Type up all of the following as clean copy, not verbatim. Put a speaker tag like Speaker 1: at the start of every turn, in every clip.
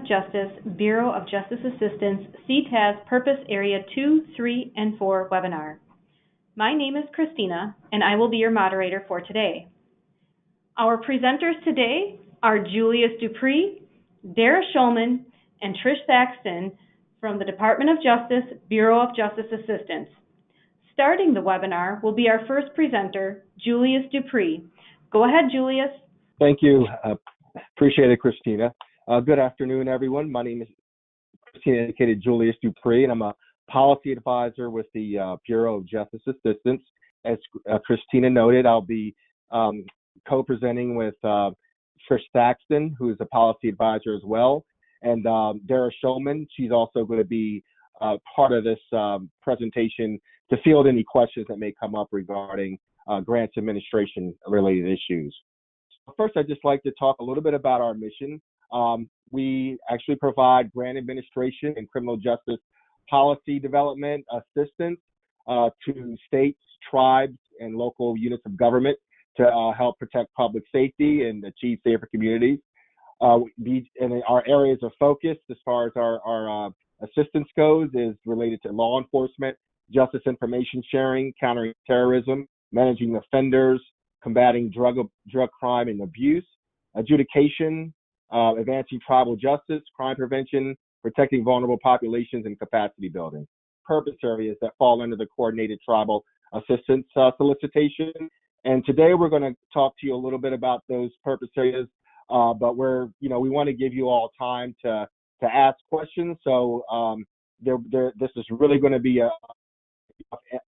Speaker 1: of Justice, Bureau of Justice Assistance, CTAS Purpose Area 2, 3, and 4 webinar. My name is Christina, and I will be your moderator for today. Our presenters today are Julius Dupree, Dara Shulman, and Trish Thaxton from the Department of Justice, Bureau of Justice Assistance. Starting the webinar will be our first presenter, Julius Dupree. Go ahead, Julius.
Speaker 2: Thank you. Appreciate it, Christina. Good afternoon, everyone. My name is Christina indicated Julius Dupree, and I'm a policy advisor with the Bureau of Justice Assistance. As Christina noted, I'll be co-presenting with Trish Thaxton, who is a policy advisor as well, and Dara Shulman. She's also going to be part of this presentation to field any questions that may come up regarding grants administration related issues. First, I'd just like to talk a little bit about our mission. We actually provide grant administration and criminal justice policy development assistance to states, tribes, and local units of government to help protect public safety and achieve safer communities. And our areas of focus as far as our assistance goes is related to law enforcement, justice information sharing, countering terrorism, managing offenders, combating drug crime and abuse, adjudication, advancing tribal justice, crime prevention, protecting vulnerable populations, and capacity building. Purpose areas that fall under the coordinated tribal assistance solicitation. And today we're going to talk to you a little bit about those purpose areas, but we want to give you all time to ask questions. So this is really going to be an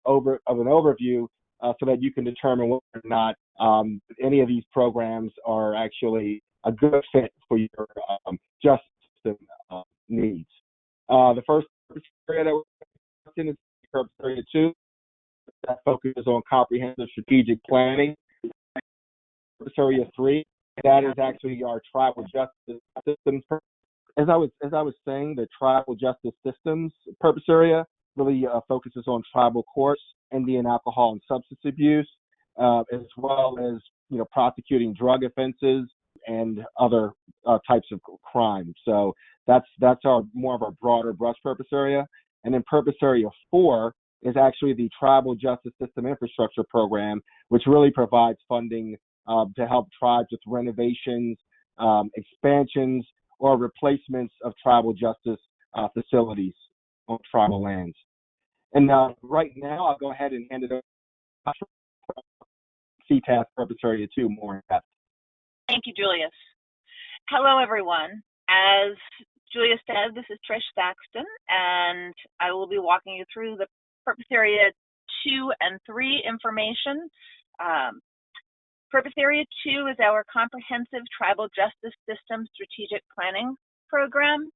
Speaker 2: overview so that you can determine whether or not any of these programs are actually a good fit for your justice system needs. The first purpose area that we're in is Purpose Area 2. That focuses on comprehensive strategic planning. Purpose Area 3, that is actually our tribal justice systems. As I was saying, the tribal justice systems purpose area really focuses on tribal courts, Indian alcohol and substance abuse, as well as prosecuting drug offenses and other types of crime. So that's more of our broader brush purpose area. And then Purpose Area 4 is actually the Tribal Justice System Infrastructure Program, which really provides funding to help tribes with renovations, expansions, or replacements of tribal justice facilities on tribal lands. And right now, I'll go ahead and hand it over to CTAS Purpose Area 2 more in depth.
Speaker 3: Thank you, Julius. Hello, everyone. As Julius said, this is Trish Thaxton, and I will be walking you through the Purpose Area 2 and 3 information. Purpose Area 2 is our comprehensive tribal justice system strategic planning program.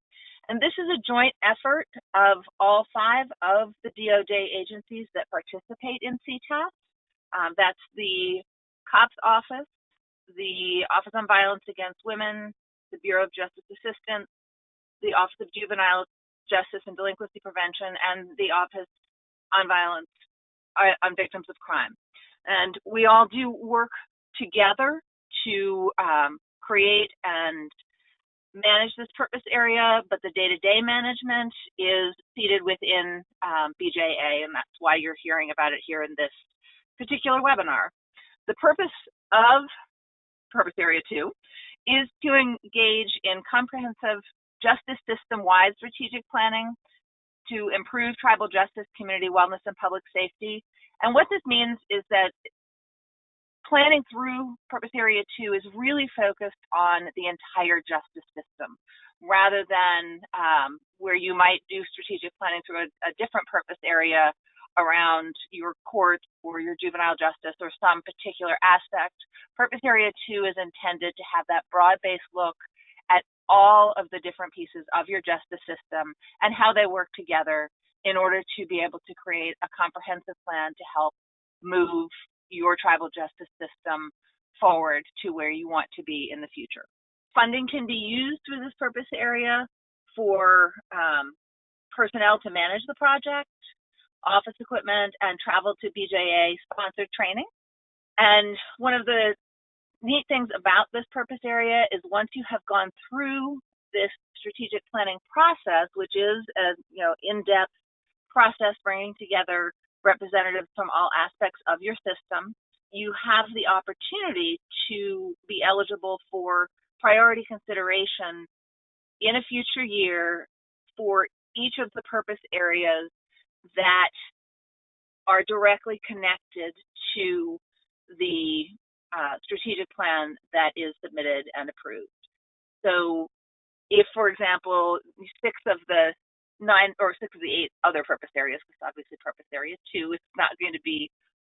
Speaker 3: And this is a joint effort of all 5 of the DOJ agencies that participate in CTAS. That's the COPS Office, the Office on Violence Against Women, the Bureau of Justice Assistance, the Office of Juvenile Justice and Delinquency Prevention, and the Office on Violence on Victims of Crime. And we all do work together to create and manage this purpose area, but the day-to-day management is seated within BJA, and that's why you're hearing about it here in this particular webinar. The purpose of Purpose Area 2 is to engage in comprehensive justice system-wide strategic planning to improve tribal justice, community wellness, and public safety. And what this means is that planning through Purpose Area 2 is really focused on the entire justice system, rather than where you might do strategic planning through a different purpose area around your court or your juvenile justice or some particular aspect. Purpose Area 2 is intended to have that broad-based look at all of the different pieces of your justice system and how they work together in order to be able to create a comprehensive plan to help move your tribal justice system forward to where you want to be in the future. Funding can be used through this purpose area for personnel to manage the project, office equipment, and travel to BJA sponsored training. And one of the neat things about this purpose area is once you have gone through this strategic planning process, which is a in-depth process bringing together representatives from all aspects of your system, you have the opportunity to be eligible for priority consideration in a future year for each of the purpose areas that are directly connected to the strategic plan that is submitted and approved. So if, for example, 6 of the 8 other purpose areas, because obviously purpose area 2 is not going to be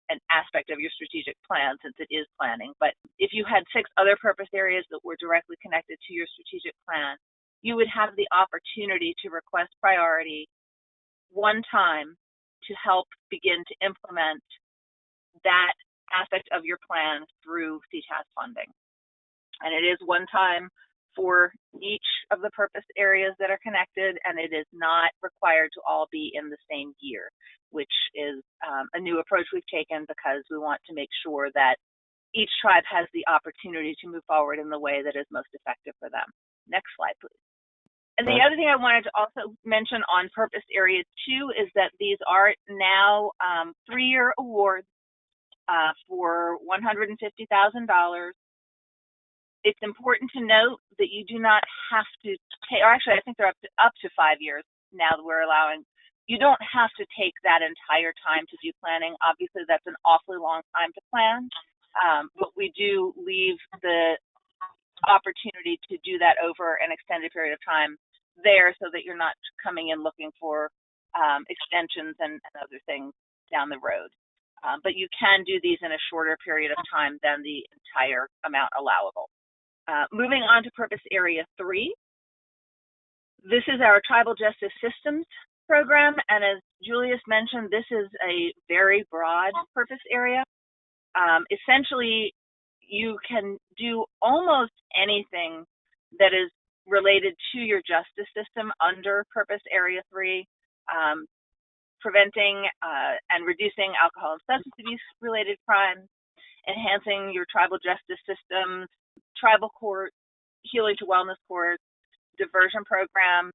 Speaker 3: an aspect of your strategic plan since it is planning, but if you had 6 other purpose areas that were directly connected to your strategic plan, you would have the opportunity to request priority one time to help begin to implement that aspect of your plan through CTAS funding. And it is one time for each of the purpose areas that are connected, and it is not required to all be in the same year, which is a new approach we've taken because we want to make sure that each tribe has the opportunity to move forward in the way that is most effective for them. Next slide, please. And the other thing I wanted to also mention on Purpose Area 2 is that these are now 3-year awards for $150,000. It's important to note that you do not have to take, or actually I think they're up to 5 years now that we're allowing. You don't have to take that entire time to do planning. Obviously, that's an awfully long time to plan, but we do leave the opportunity to do that over an extended period of time there so that you're not coming in looking for extensions and other things down the road. But you can do these in a shorter period of time than the entire amount allowable. Moving on to Purpose Area 3. This is our Tribal Justice Systems program, and as Julius mentioned, this is a very broad purpose area. Essentially, you can do almost anything that is related to your justice system under Purpose Area 3, preventing and reducing alcohol and substance abuse related crimes, enhancing your tribal justice systems, tribal court, healing to wellness courts, diversion programs,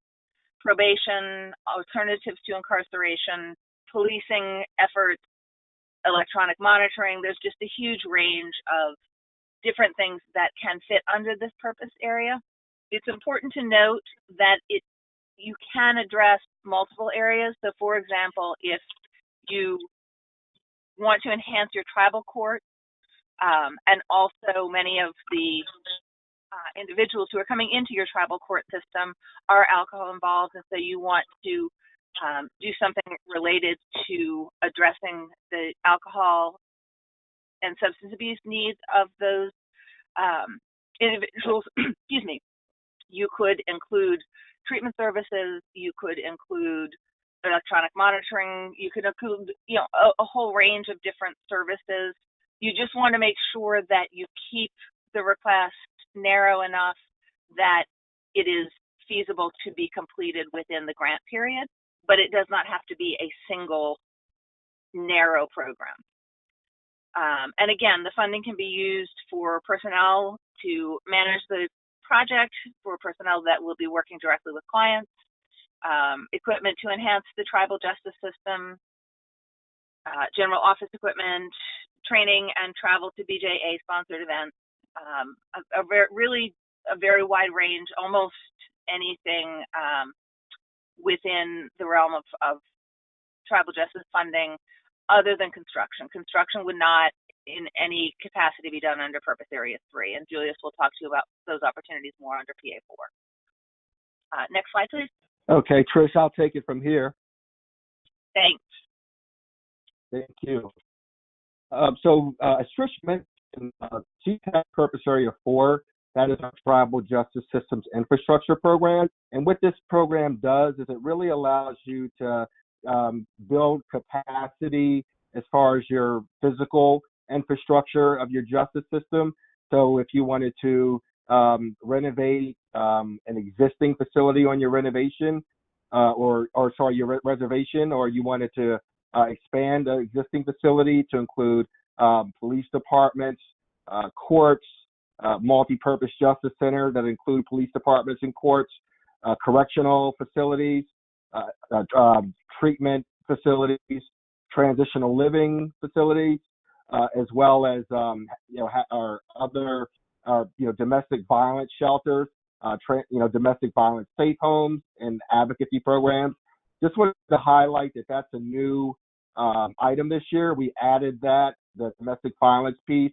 Speaker 3: probation, alternatives to incarceration, policing efforts, electronic monitoring. There's just a huge range of different things that can fit under this purpose area. It's important to note that you can address multiple areas. So for example, if you want to enhance your tribal court, and also many of the individuals who are coming into your tribal court system are alcohol involved, and so you want to do something related to addressing the alcohol and substance abuse needs of those individuals, excuse me, you could include treatment services, you could include electronic monitoring, you could include a whole range of different services. You just want to make sure that you keep the request narrow enough that it is feasible to be completed within the grant period, but it does not have to be a single narrow program. And again, the funding can be used for personnel to manage the project, for personnel that will be working directly with clients, equipment to enhance the tribal justice system, general office equipment, training and travel to BJA sponsored events, really a very wide range, almost anything within the realm of tribal justice funding other than construction. Construction would not in any capacity be done under Purpose Area 3, and Julius will talk to you about those opportunities more under PA4. Next slide, please.
Speaker 2: Okay, Trish, I'll take it from here.
Speaker 3: Thanks.
Speaker 2: Thank you. So as Trish mentioned, CTAS Purpose Area 4, that is our Tribal Justice Systems Infrastructure Program. And what this program does is it really allows you to build capacity as far as your physical infrastructure of your justice system. So if you wanted to renovate an existing facility on your renovation, your reservation, or you wanted to expand an existing facility to include police departments, courts, multi-purpose justice center that include police departments and courts, correctional facilities, treatment facilities, transitional living facilities, as well as our other domestic violence shelters, domestic violence safe homes and advocacy programs. Just wanted to highlight that that's a new item this year. We added that, the domestic violence piece,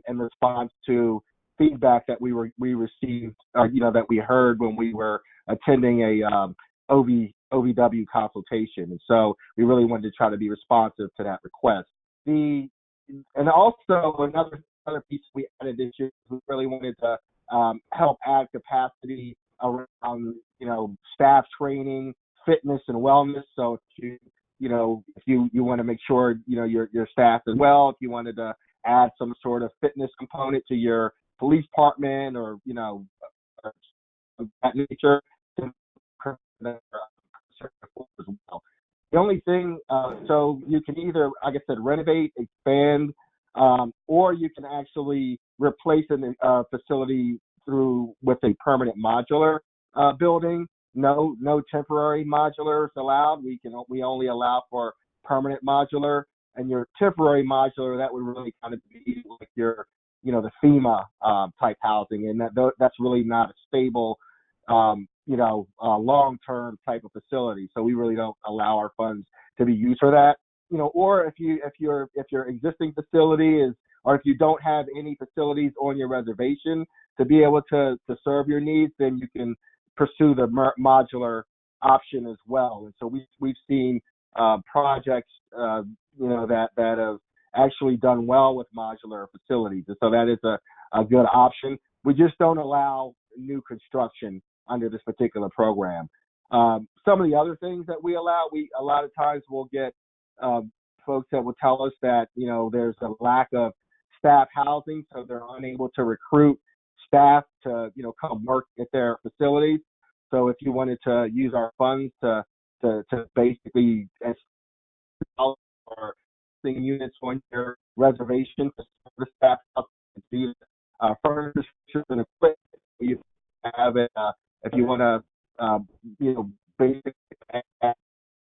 Speaker 2: in response to feedback that we received, that we heard when we were attending a OVW consultation, and so we really wanted to try to be responsive to that request. And also another piece we added this year, we really wanted to help add capacity around staff training, fitness, and wellness. So if you want to make sure your staff as well, if you wanted to add some sort of fitness component to your police department or of that nature, as well. The only thing, so you can either, like I said, renovate, expand, or you can actually replace a facility with a permanent modular building. No temporary modulars allowed. We only allow for permanent modular, and your temporary modular, that would really kind of be like your, the FEMA type housing, and that's really not a stable, long-term type of facility. So we really don't allow our funds to be used for that. Or if your existing facility is, or if you don't have any facilities on your reservation to be able to serve your needs, then you can pursue the modular option as well. And so we've seen projects that have actually done well with modular facilities, and so that is a good option. We just don't allow new construction under this particular program. Some of the other things that we allow, a lot of times we'll get folks that will tell us that there's a lack of staff housing, so they're unable to recruit staff to come work at their facilities. So if you wanted to use our funds to basically install or units on your reservation to the staff up and furniture and equipment, you have it if you want to basically.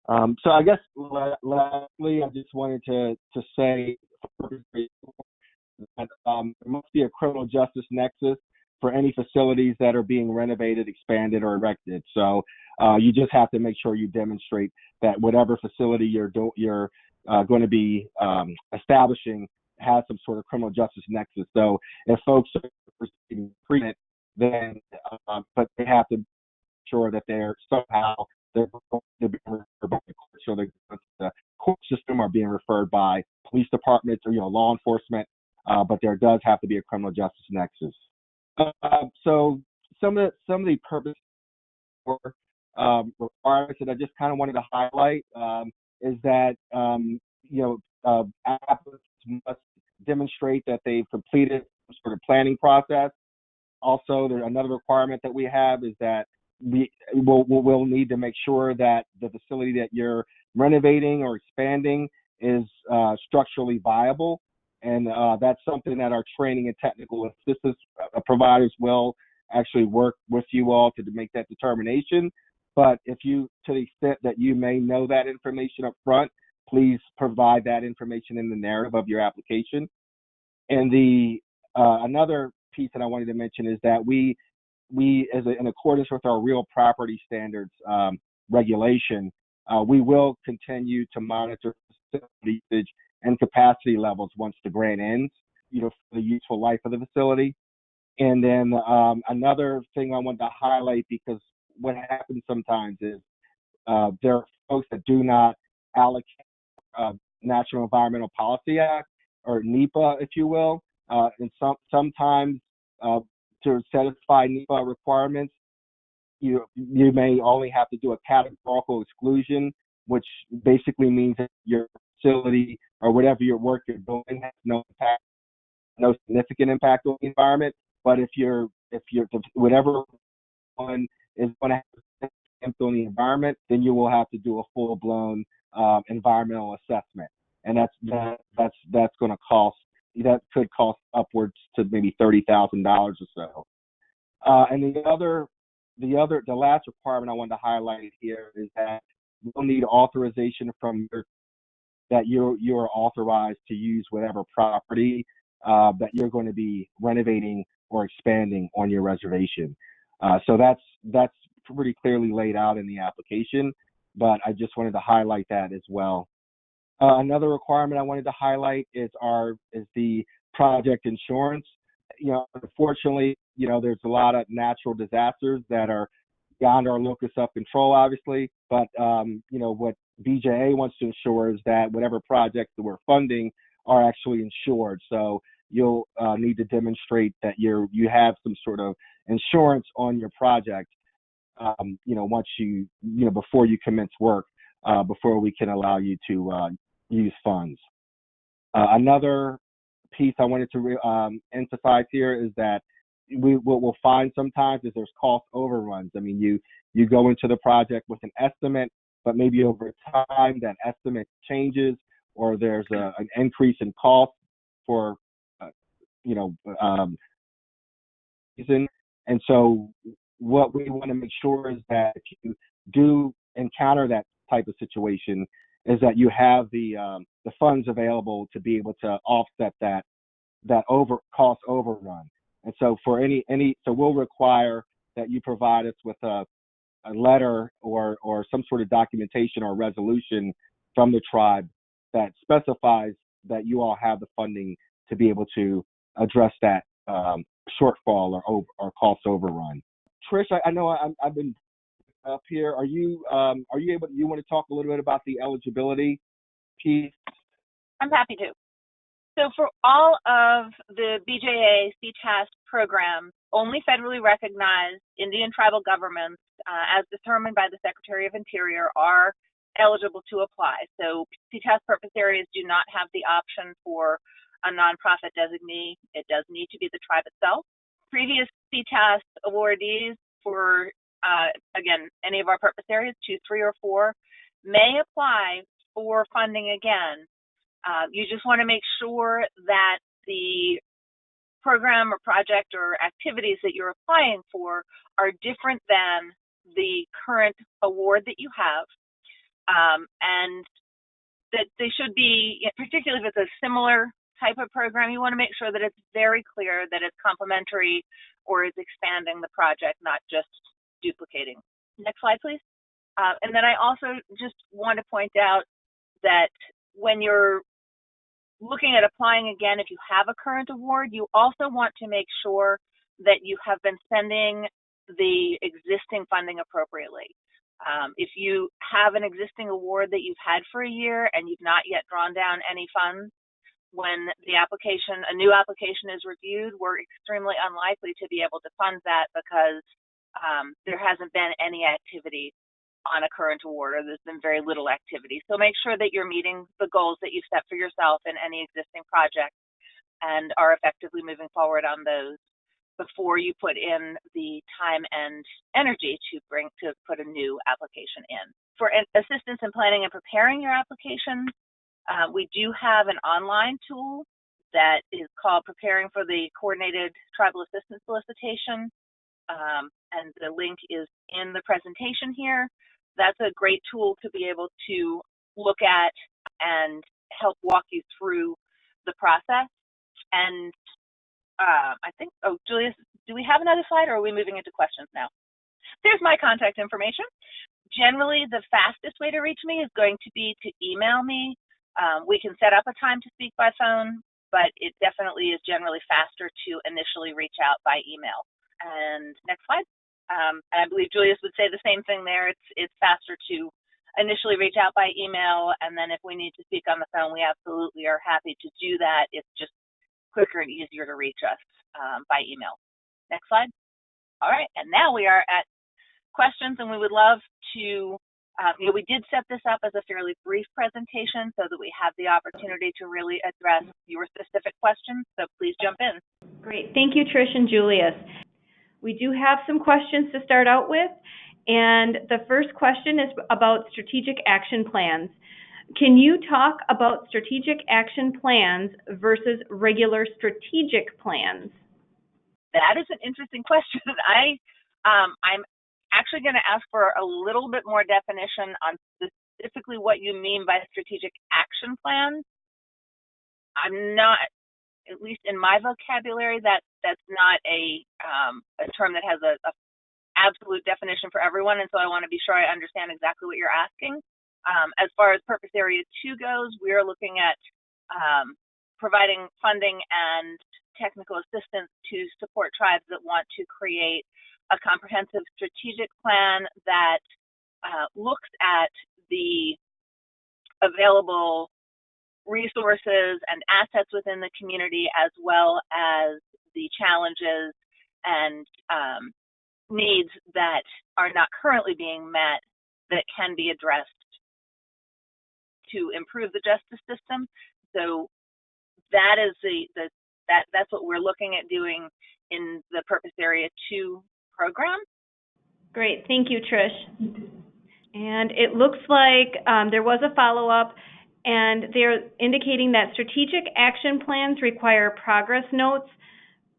Speaker 2: So I guess lastly, I just wanted to say that there must be a criminal justice nexus for any facilities that are being renovated, expanded, or erected. So you just have to make sure you demonstrate that whatever facility you're going to be establishing has some sort of criminal justice nexus. So if folks are receiving treatment, then but they have to make sure that they're going to be referred by the court, so they're going to the court system or being referred by police departments or law enforcement. But there does have to be a criminal justice nexus. So some of the purpose requirements that I just kind of wanted to highlight is that applicants must demonstrate that they've completed some sort of planning process. Also, there's another requirement that we have is that we'll need to make sure that the facility that you're renovating or expanding is structurally viable. And that's something that our training and technical assistance providers will actually work with you all to make that determination. But to the extent that you may know that information up front, please provide that information in the narrative of your application. And another piece that I wanted to mention is that we in accordance with our real property standards regulation, we will continue to monitor facility usage and capacity levels once the grant ends, for the useful life of the facility. And then another thing I wanted to highlight, because what happens sometimes is there are folks that do not allocate National Environmental Policy Act, or NEPA, if you will, and sometimes to satisfy NEPA requirements, you may only have to do a categorical exclusion, which basically means that your facility or whatever your work you're doing has no significant impact on the environment. But if whatever one is going to have impact on the environment, then you will have to do a full-blown environmental assessment, and that's going to cost that could cost upwards to maybe $30,000 or so. And the last requirement I wanted to highlight here is that you'll need authorization from you are authorized to use whatever property that you're going to be renovating or expanding on your reservation. So that's pretty clearly laid out in the application, but I just wanted to highlight that as well. Another requirement I wanted to highlight is the project insurance. Unfortunately, there's a lot of natural disasters that are beyond our locus of control, obviously, but what BJA wants to ensure is that whatever projects that we're funding are actually insured. So you'll need to demonstrate that you have some sort of insurance on your project, once before you commence work, before we can allow you to use funds. Another piece I wanted to emphasize here is that what we'll find sometimes is there's cost overruns. I mean, you go into the project with an estimate, but maybe over time that estimate changes, or there's an increase in cost for reason. And so what we want to make sure is that if you do encounter that type of situation, is that you have the funds available to be able to offset that cost overrun. And so for so we'll require that you provide us with a letter or some sort of documentation or resolution from the tribe that specifies that you all have the funding to be able to address that shortfall or cost overrun. Trish, I know I've been up here. Are you able? You want to talk a little bit about the eligibility piece?
Speaker 3: I'm happy to. So for all of the BJA CTAS programs, only federally recognized Indian tribal governments, as determined by the Secretary of Interior, are eligible to apply. So CTAS Purpose Areas do not have the option for a nonprofit designee. It does need to be the tribe itself. Previous CTAS awardees for, again, any of our purpose areas, 2, 3, or 4, may apply for funding again. You just want to make sure that the program or project or activities that you're applying for are different than the current award that you have, and that they should be, particularly if it's a similar type of program, you want to make sure that it's very clear that it's complementary or is expanding the project, not just duplicating. Next slide, please. And then I also just want to point out that when you're looking at applying again, if you have a current award, you also want to make sure that you have been spending the existing funding appropriately. If you have an existing award that you've had for a year and you've not yet drawn down any funds, when a new application is reviewed, we're extremely unlikely to be able to fund that because there hasn't been any activity on a current award, or there's been very little activity. So make sure that you're meeting the goals that you've set for yourself in any existing project and are effectively moving forward on those before you put in the time and energy to put a new application in. For assistance in planning and preparing your application, we do have an online tool that is called Preparing for the Coordinated Tribal Assistance Solicitation, and the link is in the presentation here. That's a great tool to be able to look at and help walk you through the process. And I think, Julius, do we have another slide, or are we moving into questions now? There's my contact information. Generally, the fastest way to reach me is going to be to email me. We can set up a time to speak by phone, but it definitely is generally faster to initially reach out by email. And next slide. I believe Julius would say the same thing there. It's faster to initially reach out by email, and then if we need to speak on the phone, we absolutely are happy to do that. It's just quicker and easier to reach us by email. Next slide. All right, and now we are at questions, and we would love to, we did set this up as a fairly brief presentation so that we have the opportunity to really address your specific questions, so please jump in.
Speaker 1: Great. Thank you, Trish and Julius. We do have some questions to start out with, and the first question is about strategic action plans. Can you talk about strategic action plans versus regular strategic plans?
Speaker 3: That is an interesting question. I'm actually going to ask for a little bit more definition on specifically what you mean by strategic action plans. I'm not, at least in my vocabulary, that's not a term that has a absolute definition for everyone, and so I want to be sure I understand exactly what you're asking. As far as Purpose Area 2 goes, we are looking at providing funding and technical assistance to support tribes that want to create a comprehensive strategic plan that looks at the available resources and assets within the community, as well as the challenges and needs that are not currently being met that can be addressed to improve the justice system. So that is that's what we're looking at doing in the Purpose Area 2 program.
Speaker 1: Great, thank you, Trish. And it looks like there was a follow-up, and they're indicating that strategic action plans require progress notes,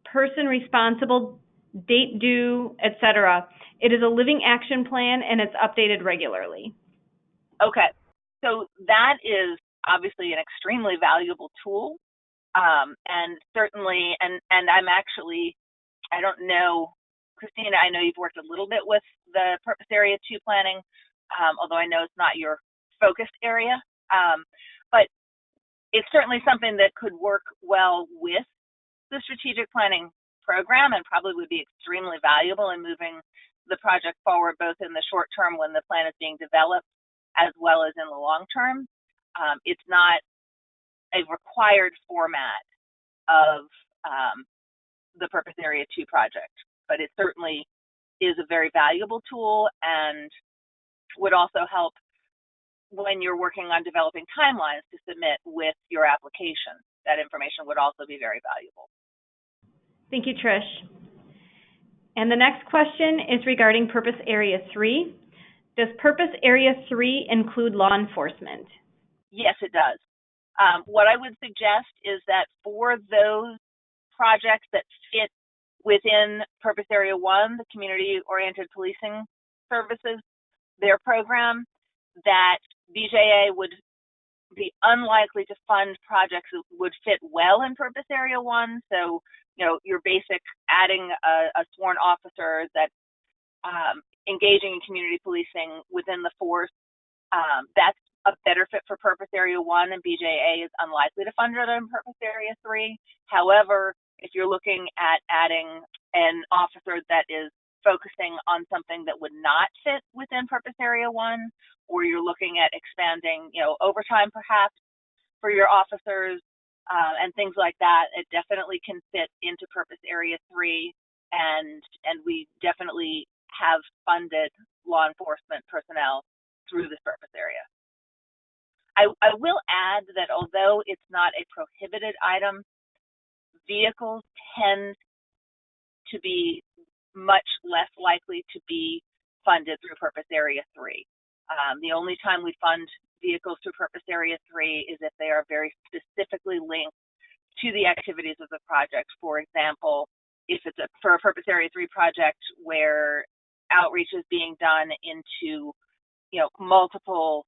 Speaker 1: person responsible, date due, etc. It is a living action plan, and it's updated regularly.
Speaker 3: Okay, so that is obviously an extremely valuable tool, and certainly, and I'm actually, I don't know, Christina, I know you've worked a little bit with the Purpose Area 2 planning, although I know it's not your focused area, but it's certainly something that could work well with the strategic planning program and probably would be extremely valuable in moving the project forward, both in the short term when the plan is being developed, as well as in the long term. It's not a required format of the Purpose Area 2 project, but it certainly is a very valuable tool and would also help when you're working on developing timelines to submit with your application. That information would also be very valuable.
Speaker 1: Thank you, Trish. And the next question is regarding Purpose Area 3. Does Purpose Area 3 include law enforcement?
Speaker 3: Yes, it does. What I would suggest is that for those projects that fit within Purpose Area 1, the Community-Oriented Policing Services, their program, that BJA would be unlikely to fund projects that would fit well in Purpose Area 1. So, you know, your basic adding a sworn officer that engaging in community policing within the force, that's a better fit for Purpose Area 1, and BJA is unlikely to fund it in Purpose Area 3. However, if you're looking at adding an officer that is focusing on something that would not fit within Purpose Area 1, or you're looking at expanding, you know, overtime perhaps for your officers and things like that, it definitely can fit into Purpose Area 3, and we definitely have funded law enforcement personnel through this Purpose Area. I will add that although it's not a prohibited item, vehicles tend to be much less likely to be funded through Purpose Area 3. The only time we fund vehicles through Purpose Area 3 is if they are very specifically linked to the activities of the project. For example, if it's for a Purpose Area 3 project where outreach is being done into, you know, multiple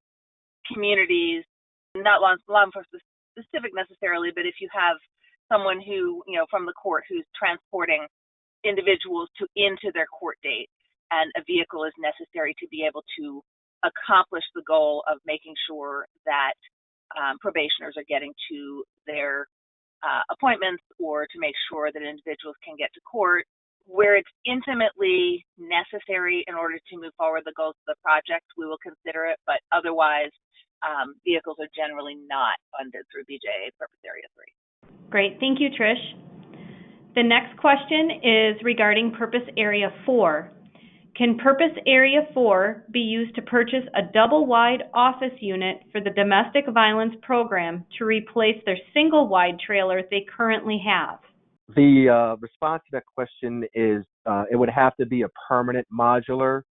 Speaker 3: communities, not law enforcement specific necessarily, but if you have someone who, you know, from the court who's transporting individuals into their court date, and a vehicle is necessary to be able to accomplish the goal of making sure that probationers are getting to their appointments, or to make sure that individuals can get to court, where it's intimately necessary in order to move forward the goals of the project, we will consider it, but otherwise vehicles are generally not funded through BJA Purpose Area 3.
Speaker 1: Great, thank you, Trish. The next question is regarding Purpose Area 4. Can Purpose Area 4 be used to purchase a double-wide office unit for the domestic violence program to replace their single-wide trailer they currently have?
Speaker 2: The response to that question is it would have to be a permanent modular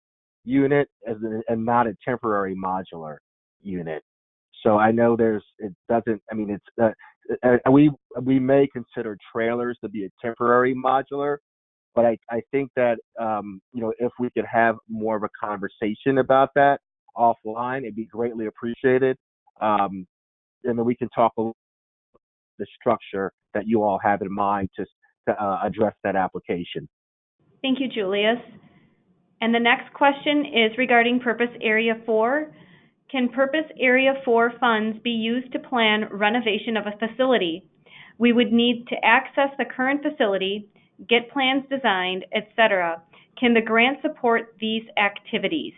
Speaker 2: unit and not a temporary modular unit. So I know it doesn't, I mean, we may consider trailers to be a temporary modular, but I think that, if we could have more of a conversation about that offline, it'd be greatly appreciated. And then we can talk about the structure that you all have in mind to address that application.
Speaker 1: Thank you, Julius. And the next question is regarding Purpose Area 4. Can Purpose Area 4 funds be used to plan renovation of a facility? We would need to access the current facility, get plans designed, etc. Can the grant support these activities?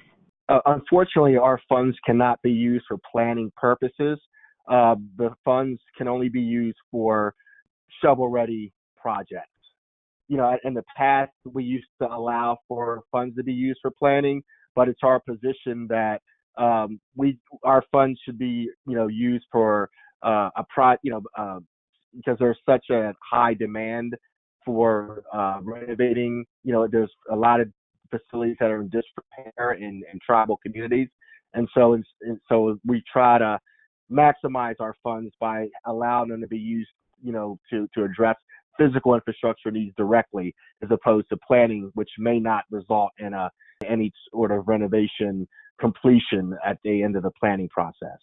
Speaker 2: Unfortunately, our funds cannot be used for planning purposes. The funds can only be used for shovel-ready projects. In the past, we used to allow for funds to be used for planning, but it's our position that our funds should be, used for because there's such a high demand for renovating. There's a lot of facilities that are in disrepair in tribal communities, and so we try to maximize our funds by allowing them to be used, to address physical infrastructure needs directly, as opposed to planning, which may not result in any sort of renovation completion at the end of the planning process.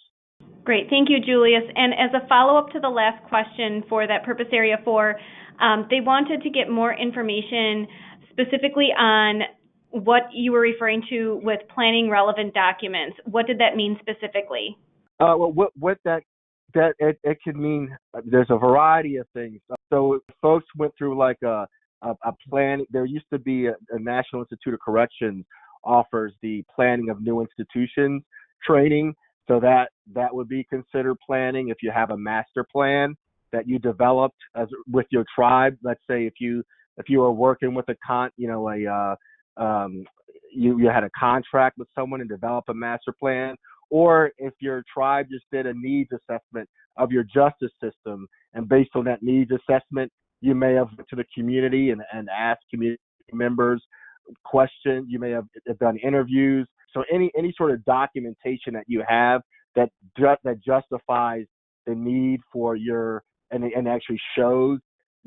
Speaker 1: Great, thank you, Julius. And as a follow-up to the last question for that Purpose Area 4, they wanted to get more information specifically on what you were referring to with planning relevant documents. What did that mean specifically?
Speaker 2: Well, what that it could mean, there's a variety of things. So folks went through like a plan. There used to be a National Institute of Corrections offers the planning of new institutions training. So that would be considered planning if you have a master plan that you developed with your tribe. Let's say if you were working with you had a contract with someone and developed a master plan, or if your tribe just did a needs assessment of your justice system, and based on that needs assessment, you may have went to the community and asked community members questions. You may have done interviews. So any sort of documentation that you have that justifies the need for and actually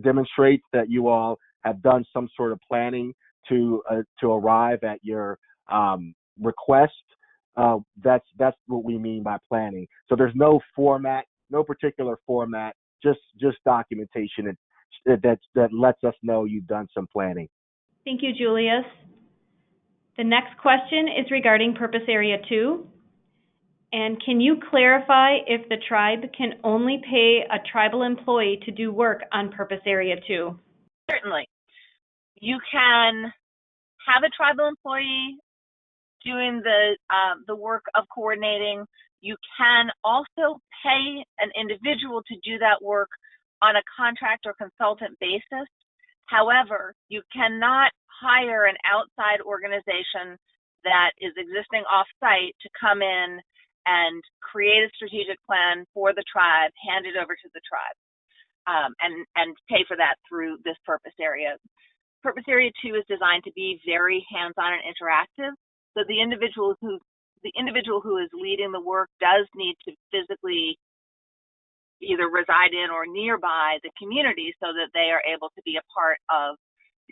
Speaker 2: demonstrates that you all have done some sort of planning to arrive at your request. That's what we mean by planning. So there's no format, no particular format, just documentation that lets us know you've done some planning.
Speaker 1: Thank you, Julius. The next question is regarding Purpose Area 2. And can you clarify if the tribe can only pay a tribal employee to do work on Purpose Area 2?
Speaker 3: Certainly. You can have a tribal employee doing the work of coordinating. You can also pay an individual to do that work on a contract or consultant basis. However, you cannot hire an outside organization that is existing off-site to come in and create a strategic plan for the tribe, hand it over to the tribe, and pay for that through this purpose area. Purpose Area 2 is designed to be very hands-on and interactive. So the individual who is leading the work does need to physically either reside in or nearby the community so that they are able to be a part of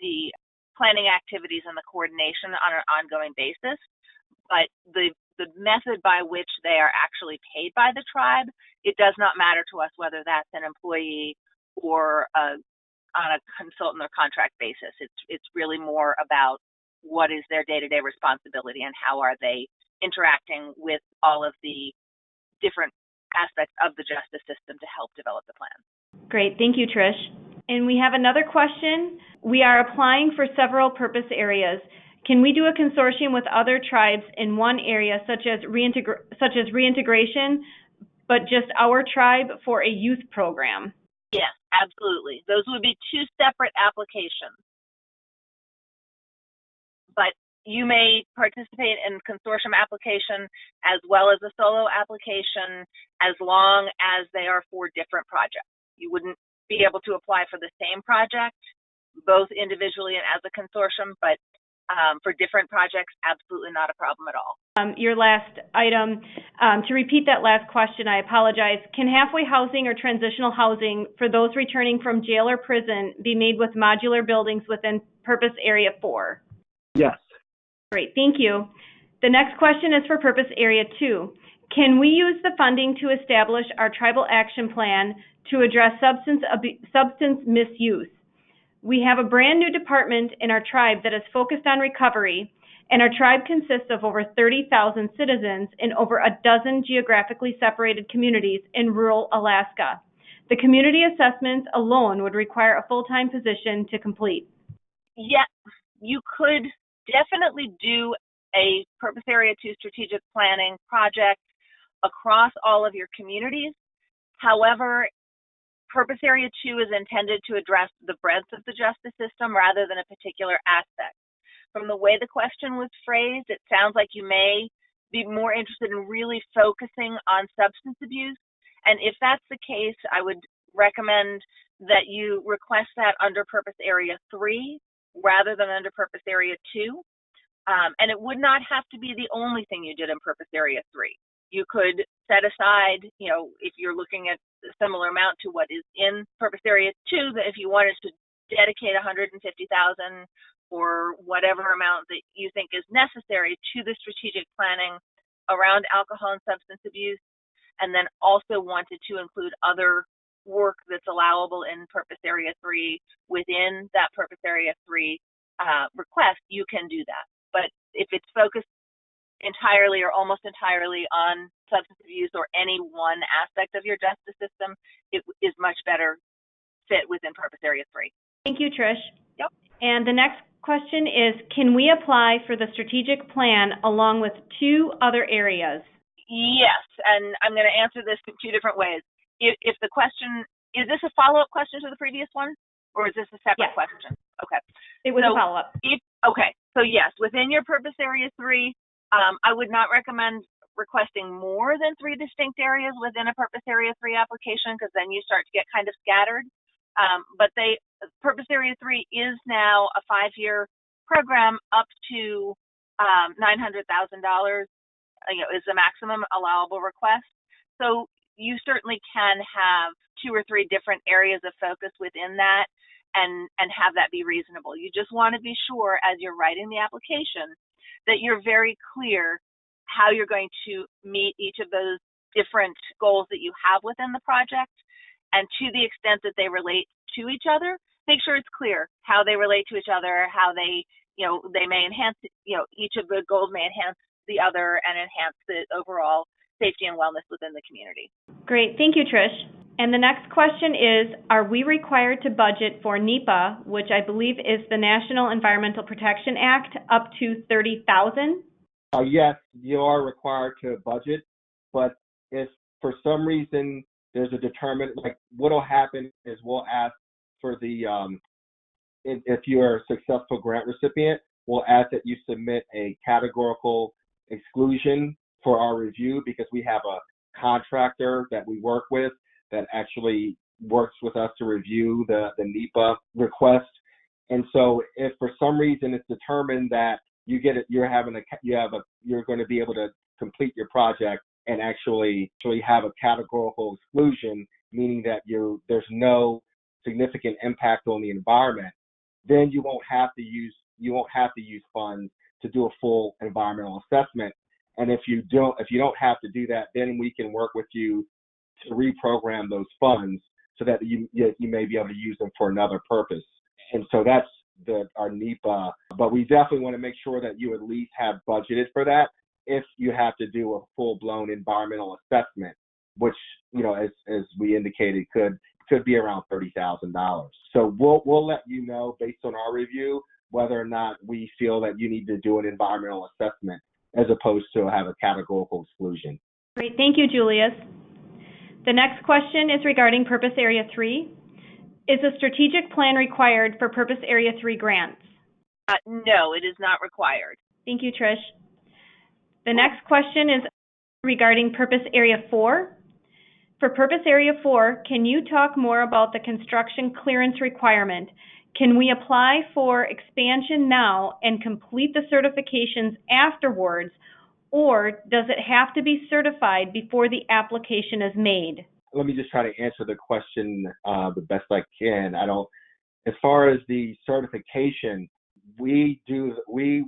Speaker 3: the planning activities and the coordination on an ongoing basis. But the method by which they are actually paid by the tribe, it does not matter to us whether that's an employee or on a consultant or contract basis. It's really more about what is their day-to-day responsibility and how are they interacting with all of the different aspects of the justice system to help develop the plan.
Speaker 1: Great, thank you, Trish. And we have another question. We are applying for several purpose areas. Can we do a consortium with other tribes in one area, such as reintegration, but just our tribe for a youth program?
Speaker 3: Yes, absolutely. Those would be two separate applications. But you may participate in consortium application as well as a solo application as long as they are for different projects. You wouldn't be able to apply for the same project, both individually and as a consortium, but For different projects, absolutely not a problem at all.
Speaker 1: Your last item, to repeat that last question, I apologize. Can halfway housing or transitional housing for those returning from jail or prison be made with modular buildings within Purpose Area 4?
Speaker 2: Yes.
Speaker 1: Great, thank you. The next question is for Purpose Area 2. Can we use the funding to establish our tribal action plan to address substance misuse? We have a brand new department in our tribe that is focused on recovery, and our tribe consists of over 30,000 citizens in over a dozen geographically separated communities in rural Alaska. The community assessments alone would require a full-time position to complete.
Speaker 3: Yeah, you could definitely do a Purpose Area 2 strategic planning project across all of your communities. However, Purpose Area 2 is intended to address the breadth of the justice system rather than a particular aspect. From the way the question was phrased, it sounds like you may be more interested in really focusing on substance abuse. And if that's the case, I would recommend that you request that under Purpose Area 3 rather than under Purpose Area 2. And it would not have to be the only thing you did in Purpose Area 3. You could set aside, if you're looking at a similar amount to what is in Purpose Area 2, that if you wanted to dedicate $150,000 or whatever amount that you think is necessary to the strategic planning around alcohol and substance abuse, and then also wanted to include other work that's allowable in Purpose Area 3 within that Purpose Area 3 request, you can do that. But if it's focused entirely or almost entirely on substance abuse or any one aspect of your justice system, it is much better fit within Purpose Area 3.
Speaker 1: Thank you, Trish.
Speaker 3: Yep.
Speaker 1: And the next question is, can we apply for the strategic plan along with 2 other areas?
Speaker 3: Yes, and I'm going to answer this in 2 different ways. If the question, is this a follow-up question to the previous one, or is this a separate question? Okay.
Speaker 1: It was a follow-up.
Speaker 3: Okay, so yes, within your Purpose Area 3, I would not recommend requesting more than 3 distinct areas within a Purpose Area 3 application, because then you start to get kind of scattered. But Purpose Area 3 is now a 5-year program up to $900,000, is the maximum allowable request. So you certainly can have 2 or 3 different areas of focus within that and have that be reasonable. You just want to be sure as you're writing the application that you're very clear how you're going to meet each of those different goals that you have within the project, and to the extent that they relate to each other, make sure it's clear how they relate to each other, how they may enhance, each of the goals may enhance the other and enhance the overall safety and wellness within the community.
Speaker 1: Great, thank you, Trish. And the next question is, are we required to budget for NEPA, which I believe is the National Environmental Protection Act, up to $30,000?
Speaker 2: Yes, you are required to budget, but if for some reason there's a determined, like what'll happen is we'll ask for the, if you're a successful grant recipient, we'll ask that you submit a categorical exclusion for our review, because we have a contractor that we work with that actually works with us to review the NEPA request. And so if for some reason it's determined that you get it, you're going to be able to complete your project and actually have a categorical exclusion, meaning that there's no significant impact on the environment, then you won't have to use funds to do a full environmental assessment. And if you don't have to do that, then we can work with you to reprogram those funds so that you may be able to use them for another purpose. And so that's our NEPA. But we definitely want to make sure that you at least have budgeted for that if you have to do a full-blown environmental assessment, which, as we indicated, could be around $30,000. So we'll let you know based on our review whether or not we feel that you need to do an environmental assessment as opposed to have a categorical exclusion.
Speaker 1: Great, thank you, Julius. The next question is regarding Purpose Area 3. Is a strategic plan required for Purpose Area 3 grants?
Speaker 3: No, it is not required.
Speaker 1: Thank you, Trish. The next question is regarding Purpose Area 4. For Purpose Area 4, can you talk more about the construction clearance requirement? Can we apply for expansion now and complete the certifications afterwards, or does it have to be certified before the application is made?
Speaker 2: Let me just try to answer the question the best I can. As far as the certification, we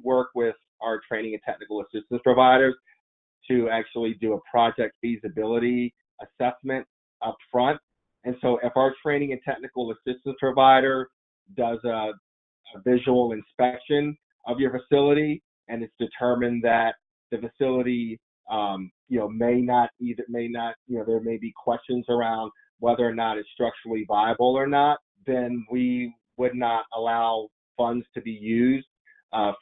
Speaker 2: work with our training and technical assistance providers to actually do a project feasibility assessment up front. And so if our training and technical assistance provider does a visual inspection of your facility and it's determined that the facility there may be questions around whether or not it's structurally viable or not, then we would not allow funds to be used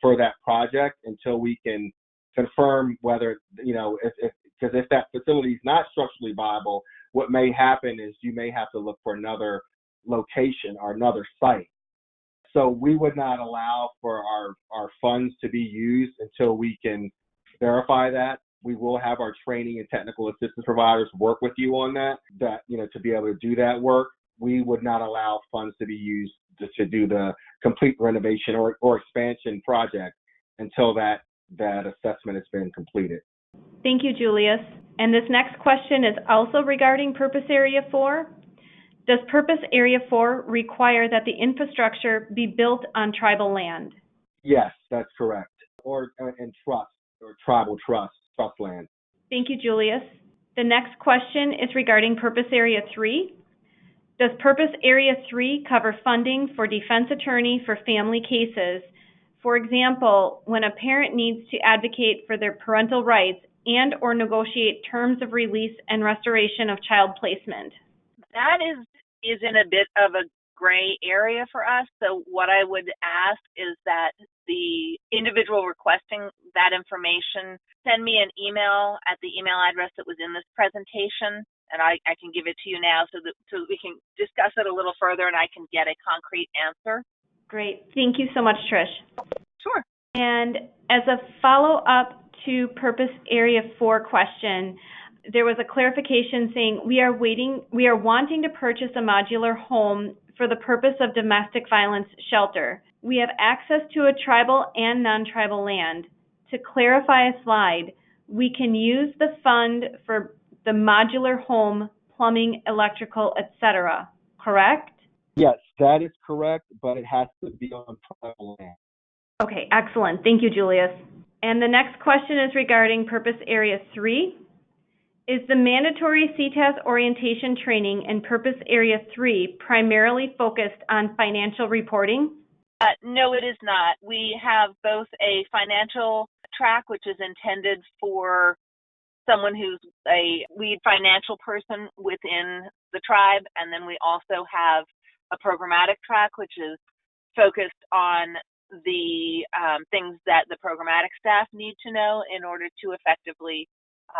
Speaker 2: for that project until we can confirm whether, because if that facility is not structurally viable, what may happen is you may have to look for another location or another site. So we would not allow for our funds to be used until we can verify that. We will have our training and technical assistance providers work with you on that, to be able to do that work. We would not allow funds to be used to do the complete renovation or expansion project until that assessment has been completed.
Speaker 1: Thank you, Julius. And this next question is also regarding Purpose Area 4. Does Purpose Area 4 require that the infrastructure be built on tribal land?
Speaker 2: Yes, that's correct. Or in trust or tribal trust land.
Speaker 1: Thank you, Julius. The next question is regarding Purpose Area 3. Does Purpose Area 3 cover funding for defense attorney for family cases? For example, when a parent needs to advocate for their parental rights and or negotiate terms of release and restoration of child placement.
Speaker 3: That is in a bit of a gray area for us. So what I would ask is that the individual requesting that information send me an email at the email address that was in this presentation, and I can give it to you now so that we can discuss it a little further and I can get a concrete answer.
Speaker 1: Great. Thank you so much, Trish.
Speaker 3: Sure.
Speaker 1: And as a follow-up to Purpose Area 4 question, there was a clarification saying we are wanting to purchase a modular home for the purpose of domestic violence shelter. We have access to a tribal and non-tribal land. To clarify a slide, we can use the fund for the modular home, plumbing, electrical, etc. Correct?
Speaker 2: Yes, that is correct, but it has to be on tribal land.
Speaker 1: Okay, excellent. Thank you, Julius. And the next question is regarding Purpose Area 3. Is the mandatory CTAS orientation training in Purpose Area 3 primarily focused on financial reporting?
Speaker 3: No, it is not. We have both a financial track, which is intended for someone who's a lead financial person within the tribe, and then we also have a programmatic track, which is focused on the things that the programmatic staff need to know in order to effectively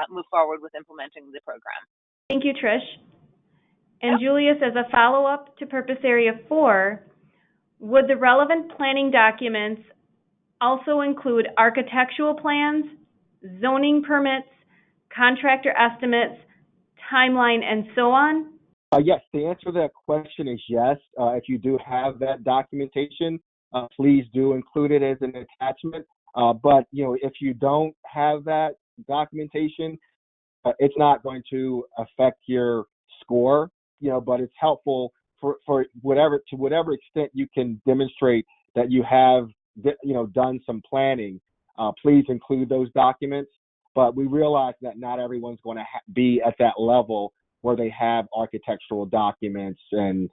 Speaker 3: move forward with implementing the program.
Speaker 1: Thank you, Trish. And Julius, as a follow-up to Purpose Area 4, would the relevant planning documents also include architectural plans, zoning permits, contractor estimates, timeline, and so on?
Speaker 2: Yes, the answer to that question is yes. If you do have that documentation, please do include it as an attachment. But if you don't have that documentation, it's not going to affect your score. But it's helpful for whatever extent you can demonstrate that you have done some planning. Please include those documents. But we realize that not everyone's going to be at that level where they have architectural documents and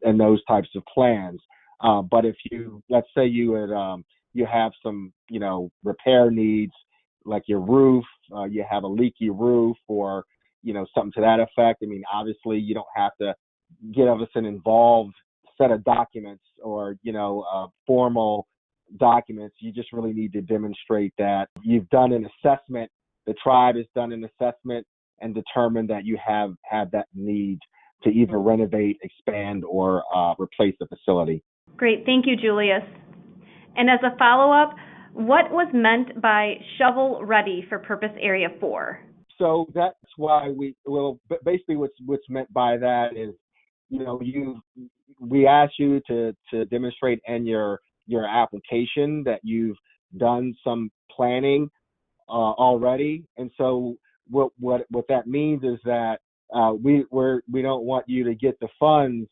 Speaker 2: those types of plans. But if let's say you have some repair needs, like your roof, you have a leaky roof or something to that effect. I mean, obviously you don't have to get us an involved set of documents or formal documents. You just really need to demonstrate that you've done an assessment, the tribe has done an assessment and determined that you have that need to either renovate, expand, or replace the facility.
Speaker 1: Great, thank you, Julius. And as a follow-up, what was meant by shovel ready for Purpose Area 4?
Speaker 2: So that's why basically what's meant by that is we ask you to demonstrate in your application that you've done some planning already. And so what that means is that we don't want you to get the funds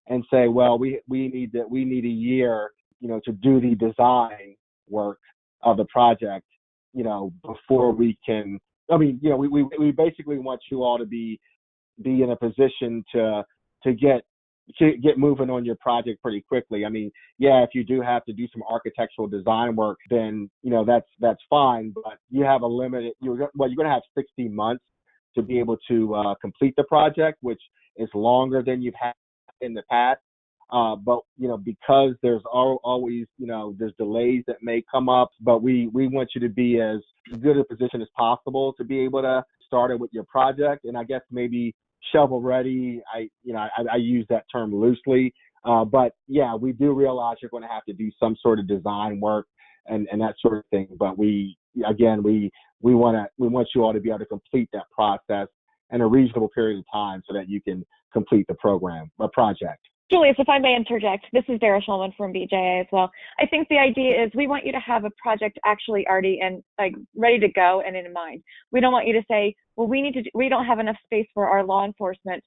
Speaker 2: and say, well, we need a year, to do the design work of the project, before we can. I mean, we basically want you all to be in a position to get moving on your project pretty quickly. I mean, yeah, if you do have to do some architectural design work, then that's fine. But you have a limited. You're going to have 16 months to be able to complete the project, which is longer than you've had in the past. But because there's always there's delays that may come up, but we want you to be as good a position as possible to be able to start it with your project. And I guess maybe shovel ready. I use that term loosely, but yeah, we do realize you're going to have to do some sort of design work and that sort of thing. But we want you all to be able to complete that process in a reasonable period of time so that you can complete the project.
Speaker 4: Julius, if I may interject, this is Dara Shulman from BJA as well. I think the idea is we want you to have a project actually already ready to go and in mind. We don't want you to say, well, we don't have enough space for our law enforcement,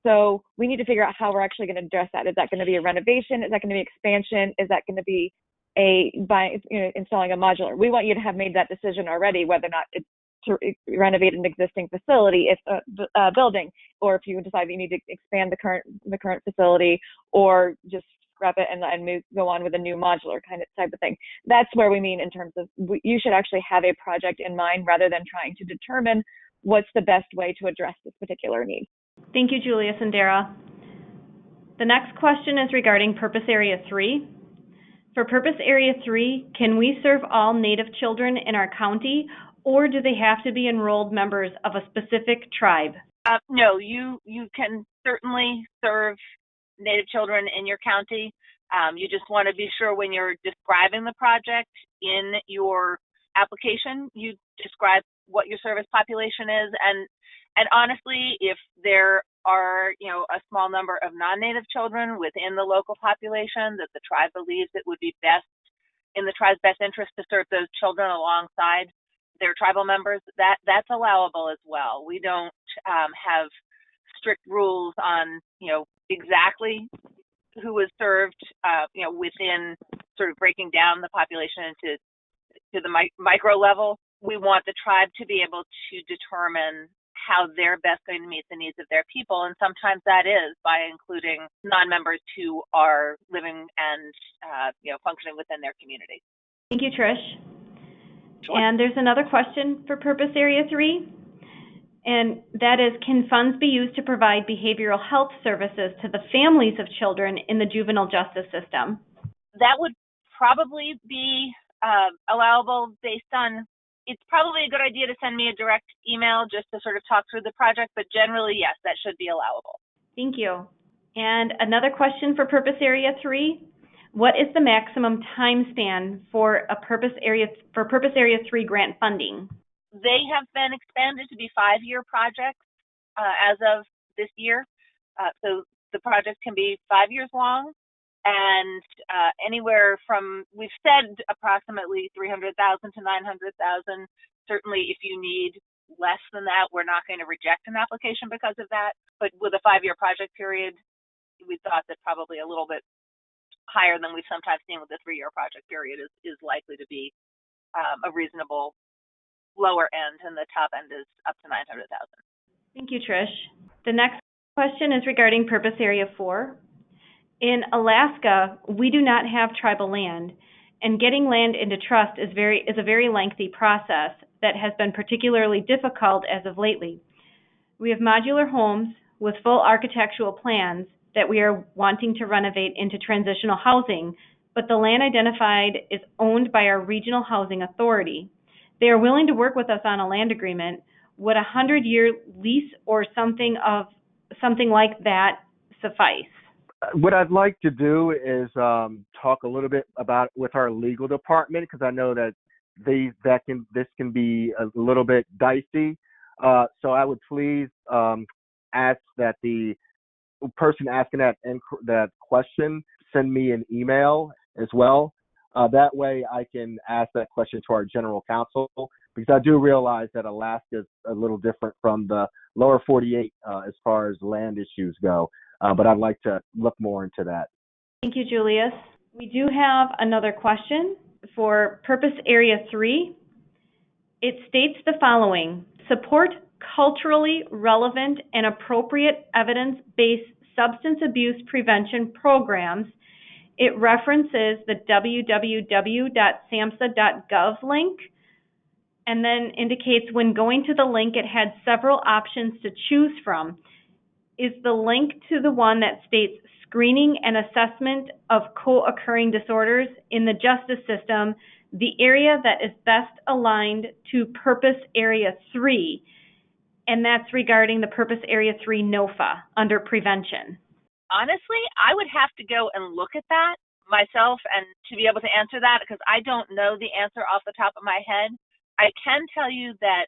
Speaker 4: so we need to figure out how we're actually going to address that. Is that going to be a renovation? Is that going to be expansion? Is that going to be installing a modular? We want you to have made that decision already, whether or not it's to renovate an existing facility, if a building, or if you decide that you need to expand the current facility, or just scrap it and go on with a new modular type of thing. That's where we mean in terms of you should actually have a project in mind rather than trying to determine what's the best way to address this particular need.
Speaker 1: Thank you, Julius and Dara. The next question is regarding Purpose Area 3. For Purpose Area 3, can we serve all Native children in our county, or do they have to be enrolled members of a specific tribe?
Speaker 3: No, you can certainly serve Native children in your county. You just want to be sure when you're describing the project in your application, you describe what your service population is. And honestly, if there are, a small number of non-Native children within the local population that the tribe believes it would be best in the tribe's best interest to serve those children alongside their tribal members, that's allowable as well. We don't have strict rules on, exactly who is served, within sort of breaking down the population into the micro level. We want the tribe to be able to determine how they're best going to meet the needs of their people, and sometimes that is by including non-members who are living and functioning within their community.
Speaker 1: Thank you, Trish.
Speaker 3: Sure.
Speaker 1: And there's another question for Purpose Area 3, and that is, can funds be used to provide behavioral health services to the families of children in the juvenile justice system?
Speaker 3: That would probably be allowable based on, it's probably a good idea to send me a direct email just to sort of talk through the project, but generally, yes, that should be allowable.
Speaker 1: Thank you. And another question for Purpose Area 3. What is the maximum time span for Purpose Area 3 grant funding?
Speaker 3: They have been expanded to be 5-year projects as of this year. So the project can be 5 years long, and anywhere from, we've said approximately $300,000 to $900,000. Certainly, if you need less than that, we're not going to reject an application because of that. But with a 5-year project period, we thought that probably a little bit higher than we've sometimes seen with the 3-year project period is likely to be a reasonable lower end, and the top end is up to $900,000.
Speaker 1: Thank you, Trish. The next question is regarding Purpose Area 4. In Alaska, we do not have tribal land, and getting land into trust is a very lengthy process that has been particularly difficult as of lately. We have modular homes with full architectural plans that we are wanting to renovate into transitional housing, but the land identified is owned by our regional housing authority. They are willing to work with us on a land agreement. Would a 100-year lease or something like that suffice?
Speaker 2: What I'd like to do is talk a little bit about with our legal department, because I know that this can be a little bit dicey. So I would please ask that the person asking that question send me an email as well. That way I can ask that question to our general counsel, because I do realize that Alaska is a little different from the lower 48 as far as land issues go. But I'd like to look more into that.
Speaker 1: Thank you, Julius. We do have another question for Purpose Area 3. It states the following: support culturally relevant and appropriate evidence-based substance abuse prevention programs. It references the www.samhsa.gov link, and then indicates when going to the link it had several options to choose from. Is the link to the one that states screening and assessment of co-occurring disorders in the justice system the area that is best aligned to Purpose Area 3? And that's regarding the Purpose Area 3 NOFA under prevention.
Speaker 3: Honestly, I would have to go and look at that myself and to be able to answer that, because I don't know the answer off the top of my head. I can tell you that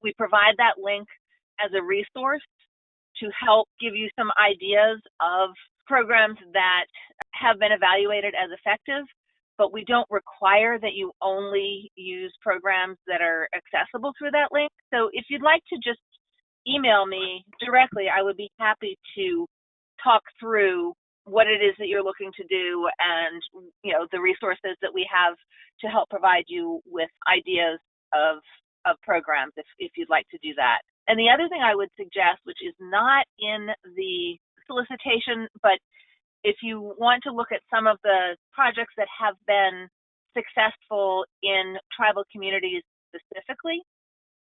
Speaker 3: we provide that link as a resource to help give you some ideas of programs that have been evaluated as effective, but we don't require that you only use programs that are accessible through that link. So if you'd like to just email me directly, I would be happy to talk through what it is that you're looking to do and, you know, the resources that we have to help provide you with ideas of programs if you'd like to do that. And the other thing I would suggest, which is not in the solicitation, but if you want to look at some of the projects that have been successful in tribal communities specifically,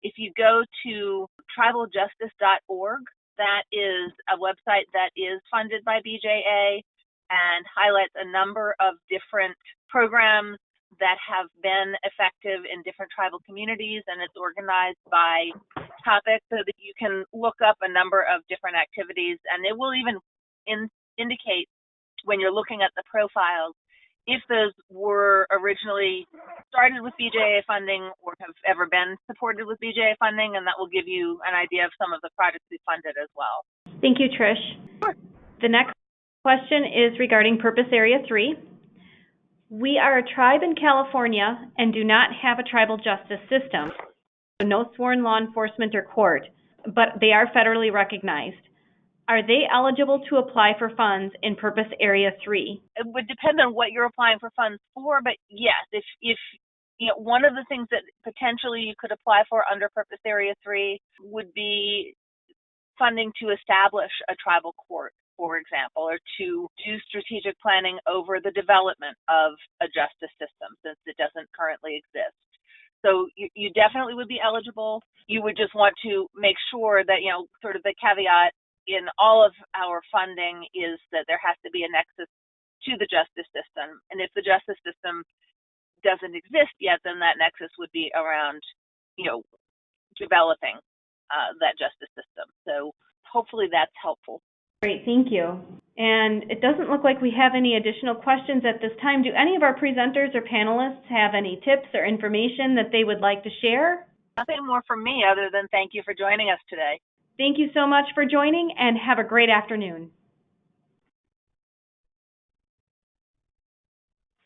Speaker 3: if you go to tribaljustice.org, that is a website that is funded by BJA and highlights a number of different programs that have been effective in different tribal communities, and it's organized by topic so that you can look up a number of different activities, and it will even indicate when you're looking at the profiles if those were originally started with BJA funding or have ever been supported with BJA funding, and that will give you an idea of some of the projects we funded as well.
Speaker 1: Thank you, Trish.
Speaker 3: Sure.
Speaker 1: The next question is regarding Purpose Area 3. We are a tribe in California and do not have a tribal justice system, so no sworn law enforcement or court, but they are federally recognized. Are they eligible to apply for funds in Purpose Area 3?
Speaker 3: It would depend on what you're applying for funds for, but yes, if you know, one of the things that potentially you could apply for under Purpose Area 3 would be funding to establish a tribal court, for example, or to do strategic planning over the development of a justice system, since it doesn't currently exist. So you definitely would be eligible. You would just want to make sure that, you know, sort of the caveat in all of our funding is that there has to be a nexus to the justice system. And if the justice system doesn't exist yet, then that nexus would be around, you know, developing that justice system. So hopefully that's helpful.
Speaker 1: Great, thank you. And it doesn't look like we have any additional questions at this time. Do any of our presenters or panelists have any tips or information that they would like to share?
Speaker 3: Nothing more from me other than thank you for joining us today.
Speaker 1: Thank you so much for joining, and have a great afternoon.